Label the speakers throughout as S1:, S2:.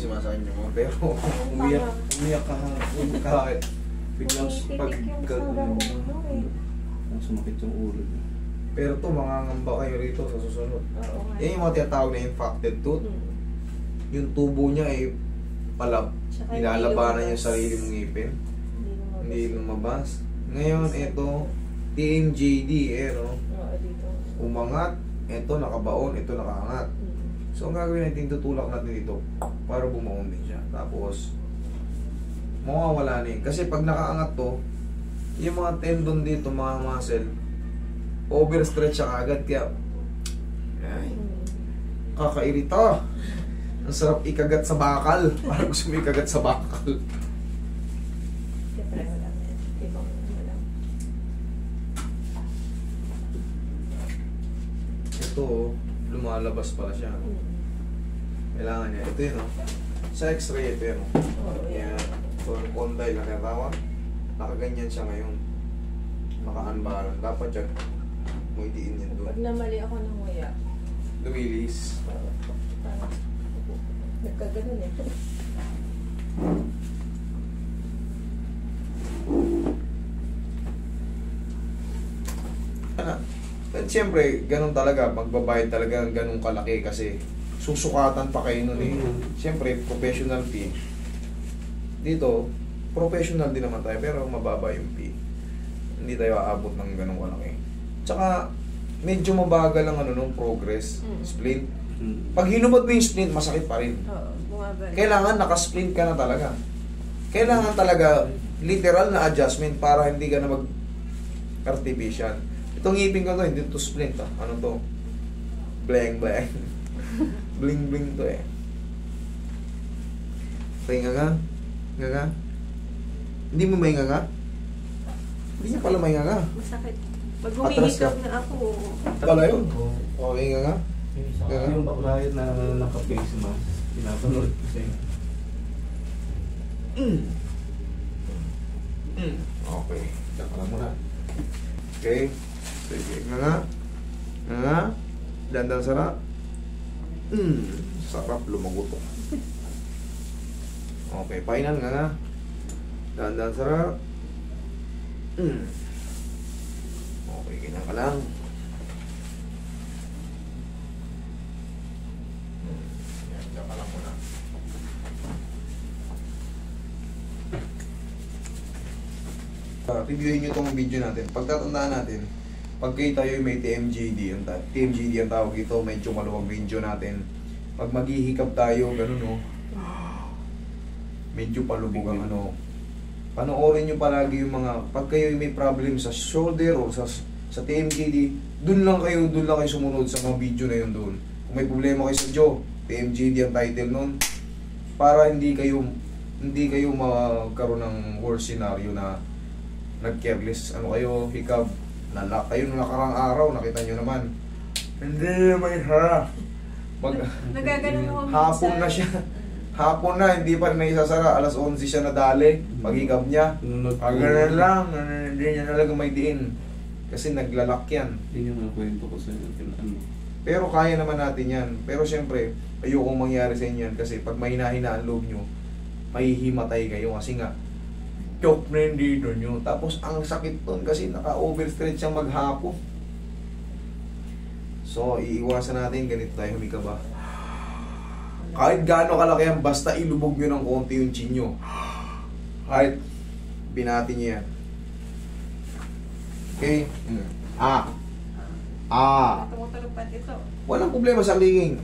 S1: sumasakit niyo mo. Pero umiyak ka kahit biglang
S2: sumakit yung ulo niya.
S1: Pero to, mangangamba kayo rito sa susunod.
S3: Oo nga.
S1: Yan yung mga tinatawag na infected tooth. Yung tubo niya ay palab.
S3: Tsaka
S1: Nilalabanan
S3: hindi
S1: yung sarili mong ngipin. Hindi lumabas. Ngayon, ito, TMJD, no?
S3: Oo, dito.
S1: Umangat, ito nakabaon, ito nakaangat. So, ang gagawin natin, tutulak natin dito para bumaon din siya. Tapos, mawawala na yun. Kasi pag nakaangat to, yung mga tendon dito, mga muscle, overstretch siya agad. Kaya, ay, kakairita. Ang sarap ikagat sa bakal. Parang gusto mo ikagat sa bakal.
S3: Siyempre, wala na. Ibang wala.
S1: Ito, lumalabas pala siya. Kailangan niya. Ito yun, sa x-ray ito yun.
S3: Oo, yan.
S1: Yan. So, yung condyle na tinatawag, nakaganyan siya ngayon. Naka-unbalance. Dapat yan, muitiin yan doon.
S3: Pag namali ako ng waya,
S1: Lumilis.
S3: parang nagkaganon eh.
S1: At siyempre, ganun talaga, magbabayad talaga ng ganun kalaki kasi susukatan pa kayo nun eh. Siyempre, professional fee. Dito, professional din naman tayo pero mababa yung fee. Hindi tayo aabot ng ganun kalaki. Tsaka, medyo mabagal ang nung progress, splint. Pag hinubad mo yung splint, masakit pa rin.
S3: Oo, bumabalik.
S1: Kailangan naka-splint ka na talaga. Kailangan talaga literal na adjustment para hindi ka na mag-artificial. Itong ngipin ko to, hindi to splint Ano to? Blang blang. Bling bling to eh. Pahinga ka? Hinga ka? Hindi mo mahinga ka? Hindi niya pala mahinga ka.
S3: Masakit. Pag
S1: Atras ka.
S3: humihikab na ako,
S1: Pala yun? Okay, hinga ka?
S2: Yung baklayan na naka-face mask, pinapanood ko sa'yo.
S1: Okay. Diyan ka lang muna. Okay. Sige. Hinga nga. Hinga nga. Dandan sarap. Sarap lumagutok. Okay. Painan nga nga. Dandan sarap. Okay. Ganyan ka lang. Yan. Diyan ka lang muna. Reviewin nyo itong video natin. Pagtatandaan natin, pag kayo tayo may TMJD, TMJD ang tawag ito, medyo maluwag video natin. Pag maghihikap tayo, ganun medyo palubog ang panoorin nyo palagi yung mga, pag kayo may problem sa shoulder o sa TMJD, dun lang kayo sumunod sa mga video na yun doon. Kung may problema kayo sa jaw, TMJD ang title nun, para hindi kayo magkaroon ng worst scenario na nag-careless, hikab, nalak kayo nung nakarang araw, nakita nyo naman. Hindi, may harap.
S3: nagaganon ako
S1: Hapon na siya. Hapon na, hindi pa rin naisasara. Alas 11 siya nadali. Pag-hikab niya. Ganun lang, hindi niya talaga may diin. Kasi naglalak yan.
S2: Yun yung kwento ko sa inyo.
S1: Pero kaya naman natin yan. Pero siyempre, ayokong mangyari sa inyo yan. Kasi pag mahina-hina ang loob nyo, mahihimatay kayo. Kasi nga, choke na yung dito nyo. Tapos ang sakit nun kasi naka-overstretch siyang maghapon. So, iiwasan natin. Ganito tayo humika ba? Kahit gaano kalaki yan, basta ilubog nyo ng konti yung chin nyo. Kahit binati nyo yan. Okay?
S3: Tumutulog ito.
S1: Walang problema sa liging.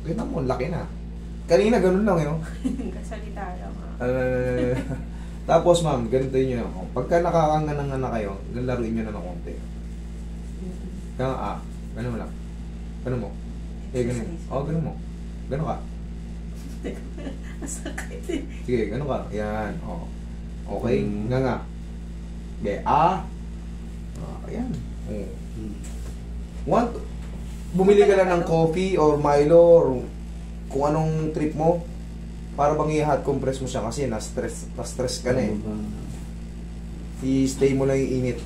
S1: Kita mo, laki na. Kanina, ganun lang yun.
S3: Kasalita lang.
S1: Tapos ma'am, ganito yun ako. Pagka nakakanganan na kayo, laruin nyo na ng konti. Kaya ganun mo lang. Ganun mo. Ganun. Ganun mo. Ganun ka.
S3: Masakit eh.
S1: Sige, ganun ka. Yan. Okay. Nga. Ayan. Bumili ka lang ng coffee or Milo or kung anong trip mo. Para bang i-hot compress mo siya kasi na-stress ka na eh. I-stay mo lang yung init.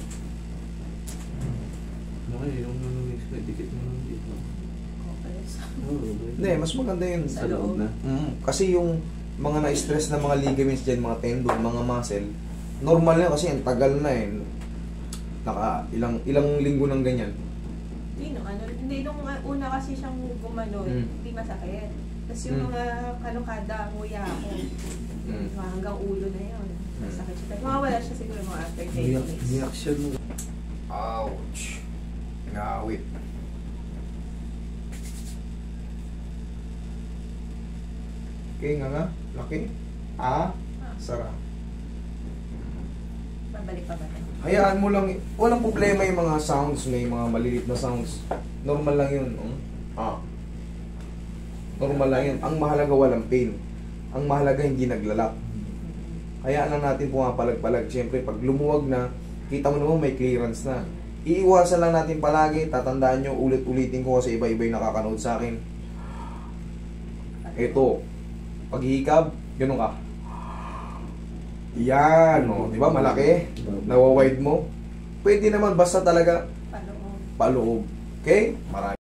S2: Okay, yung dikit mo lang dito.
S3: Okay.
S2: Oo,
S1: Hindi, mas maganda yun.
S2: Sa loob na.
S1: Kasi yung mga na-stress na mga ligaments dyan, mga tendon, mga muscle, normal yan kasi ang tagal na eh. Ilang linggo ng ganyan.
S3: Hindi, nung una kasi siyang gumano, hindi masakit. Tapos yung mga kalokada, nguya ako. Hanggang ulo na yun. Masakit siya. Mawawala siya siguro mga after 10 days.
S2: Reaction mo.
S1: Ouch. Ngawit. Okay nga. Laki. Sarap.
S3: Babalik pa ba tayo?
S1: Hayaan mo lang, walang problema yung mga sounds, may mga maliliit na sounds. Normal lang yun. Normal lang yun. Ang mahalaga walang pain. Ang mahalaga hindi naglalak. Hayaan lang natin pumapalag-palag. Siyempre, pag lumuwag na, kita mo naman may clearance na. Iiwasan lang natin palagi. Tatandaan nyo, ulit-ulitin ko kasi iba-iba yung nakakanood sa akin. Ito, paghihikab, ganun ka. Yan, di ba malaki? Nawa-wide mo. Pwede naman basta talaga
S3: Paloob.
S1: paloob. Okay? Marami.